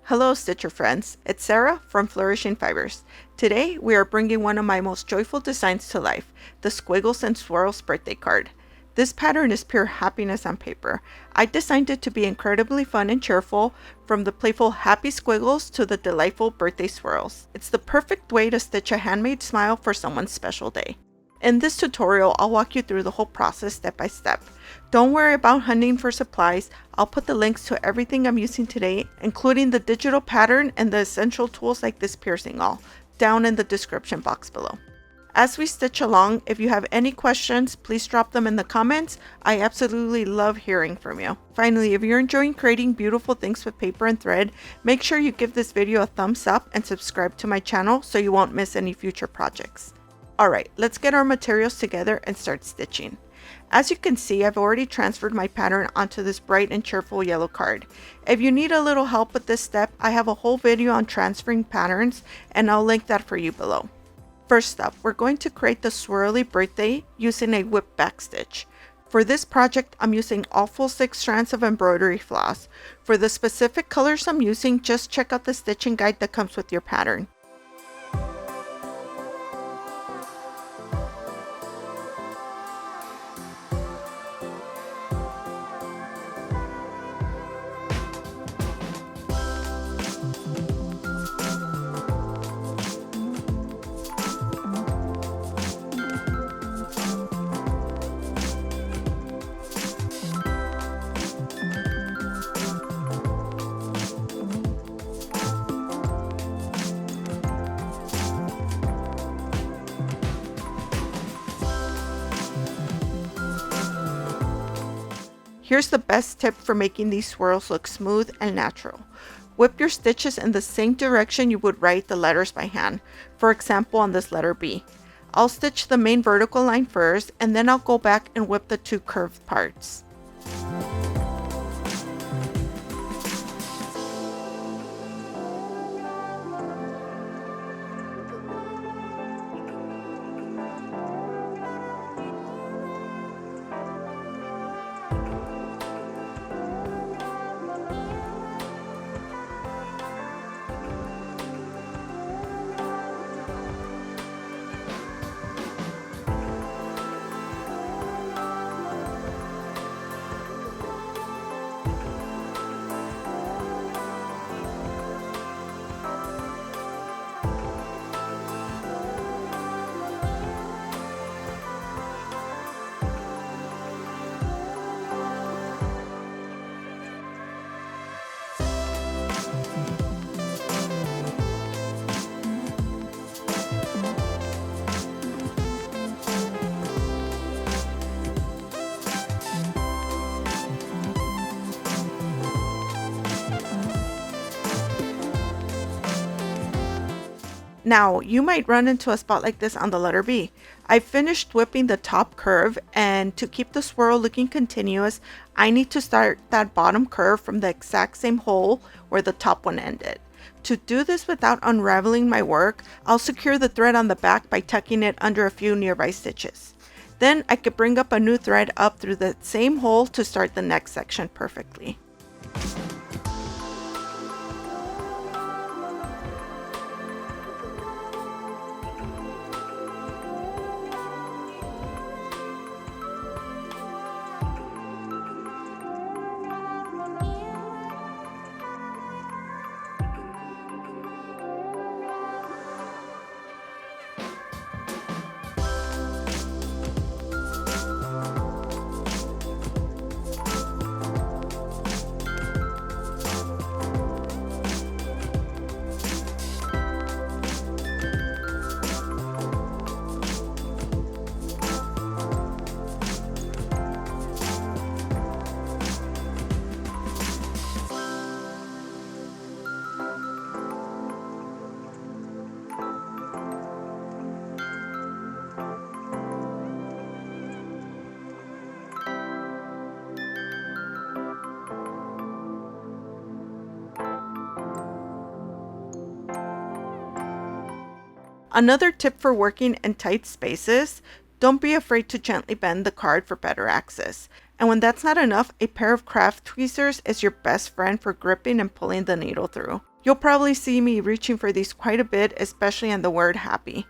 Hello Stitcher friends, it's Sarah from Flourishing Fibers. Today we are bringing one of my most joyful designs to life, the Squiggles and Swirls Birthday card. This pattern is pure happiness on paper. I designed it to be incredibly fun and cheerful, from the playful happy squiggles to the delightful birthday swirls. It's the perfect way to stitch a handmade smile for someone's special day. In this tutorial, I'll walk you through the whole process step by step. Don't worry about hunting for supplies. I'll put the links to everything I'm using today, including the digital pattern and the essential tools like this piercing awl, down in the description box below. As we stitch along, if you have any questions, please drop them in the comments. I absolutely love hearing from you. Finally, if you're enjoying creating beautiful things with paper and thread, make sure you give this video a thumbs up and subscribe to my channel so you won't miss any future projects. Alright, let's get our materials together and start stitching. As you can see, I've already transferred my pattern onto this bright and cheerful yellow card. If you need a little help with this step, I have a whole video on transferring patterns and I'll link that for you below. First up, we're going to create the swirly birthday using a whip backstitch. For this project, I'm using all full 6 strands of embroidery floss. For the specific colors I'm using, just check out the stitching guide that comes with your pattern. Here's the best tip for making these swirls look smooth and natural. Whip your stitches in the same direction you would write the letters by hand. For example, on this letter B. I'll stitch the main vertical line first, and then I'll go back and whip the 2 curved parts. Now, you might run into a spot like this on the letter B. I finished whipping the top curve, and to keep the swirl looking continuous, I need to start that bottom curve from the exact same hole where the top one ended. To do this without unraveling my work, I'll secure the thread on the back by tucking it under a few nearby stitches. Then I could bring up a new thread up through the same hole to start the next section perfectly. Another tip for working in tight spaces, don't be afraid to gently bend the card for better access. And when that's not enough, a pair of craft tweezers is your best friend for gripping and pulling the needle through. You'll probably see me reaching for these quite a bit, especially on the word happy.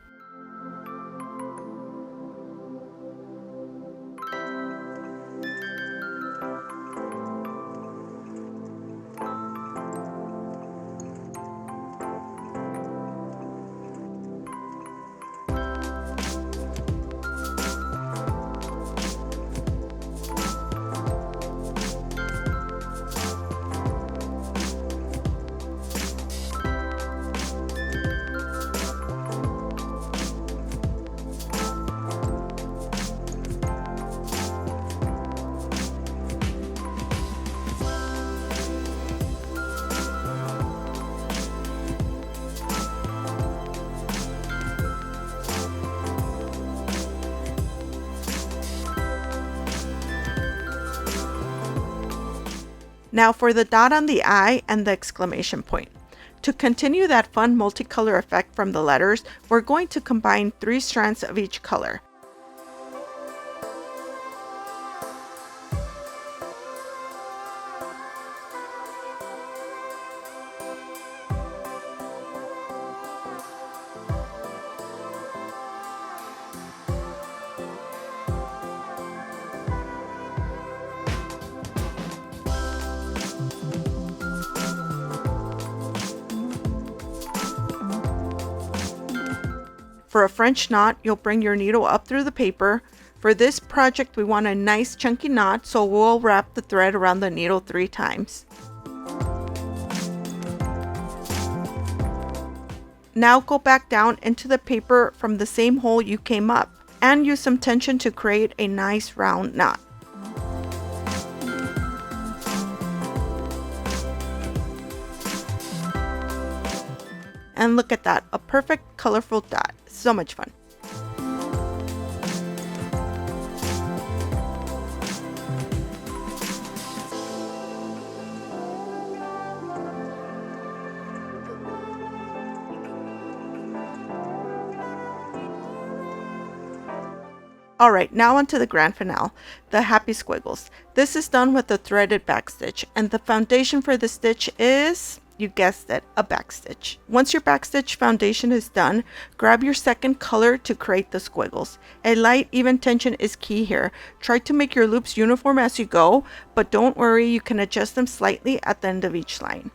Now for the dot on the I and the exclamation point. To continue that fun multicolor effect from the letters, we're going to combine 3 strands of each color. For a French knot, you'll bring your needle up through the paper. For this project, we want a nice chunky knot, so we'll wrap the thread around the needle 3 times. Now go back down into the paper from the same hole you came up, and use some tension to create a nice round knot. And look at that, a perfect colorful dot. So much fun. Alright, now onto the grand finale, the happy squiggles. This is done with the threaded backstitch, and the foundation for the stitch is, you guessed it, a backstitch. Once your backstitch foundation is done, grab your second color to create the squiggles. A light, even tension is key here. Try to make your loops uniform as you go, but don't worry, you can adjust them slightly at the end of each line.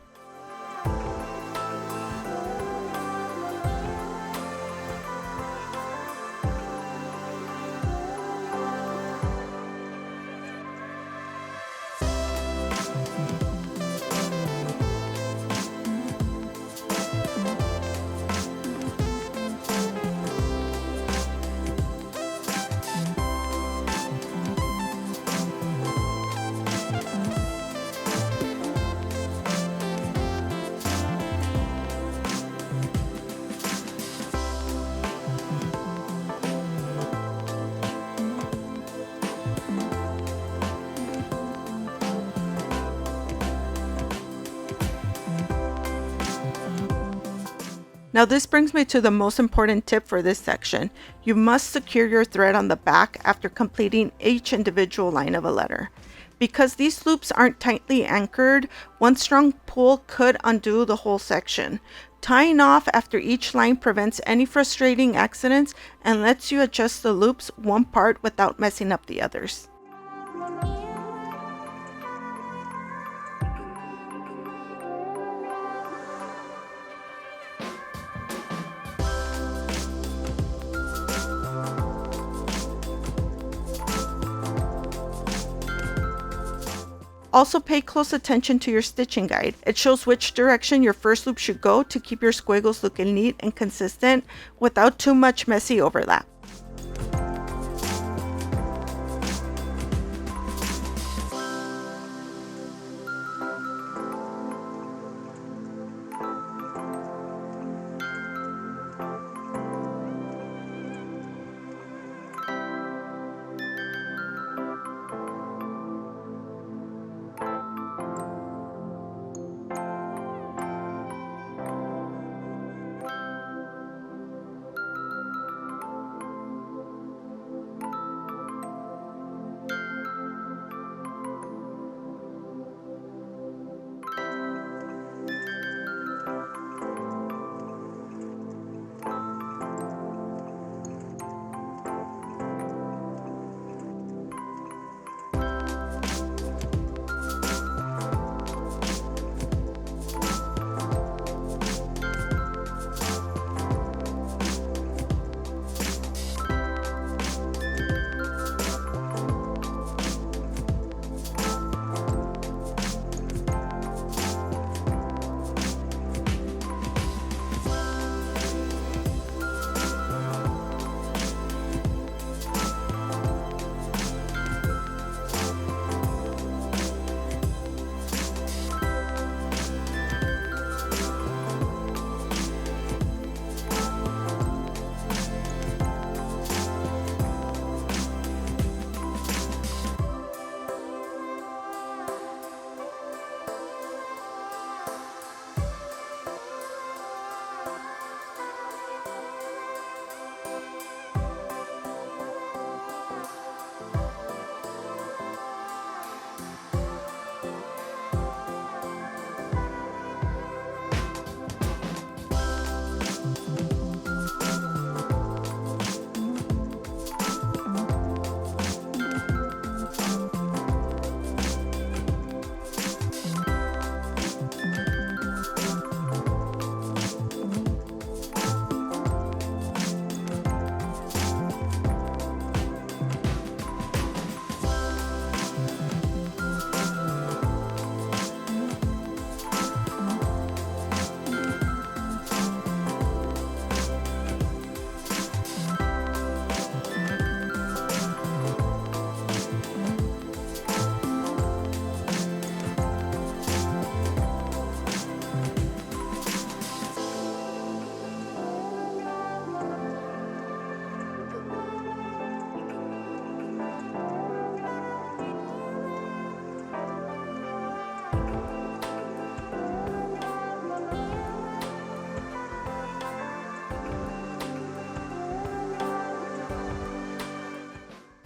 Now this brings me to the most important tip for this section. You must secure your thread on the back after completing each individual line of a letter. Because these loops aren't tightly anchored, one strong pull could undo the whole section. Tying off after each line prevents any frustrating accidents and lets you adjust the loops one part without messing up the others. Also pay close attention to your stitching guide. It shows which direction your first loop should go to keep your squiggles looking neat and consistent without too much messy overlap.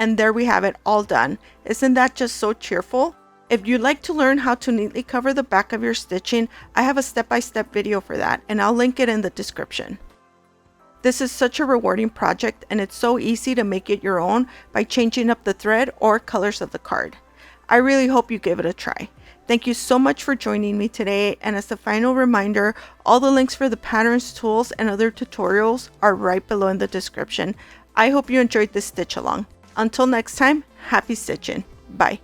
And there we have it all done. Isn't that just so cheerful? If you'd like to learn how to neatly cover the back of your stitching, I have a step-by-step video for that, and I'll link it in the description. This is such a rewarding project, and it's so easy to make it your own by changing up the thread or colors of the card. I really hope you give it a try. Thank you so much for joining me today, and as a final reminder, all the links for the patterns, tools, and other tutorials are right below in the description. I hope you enjoyed this stitch along. Until next time, happy stitching. Bye.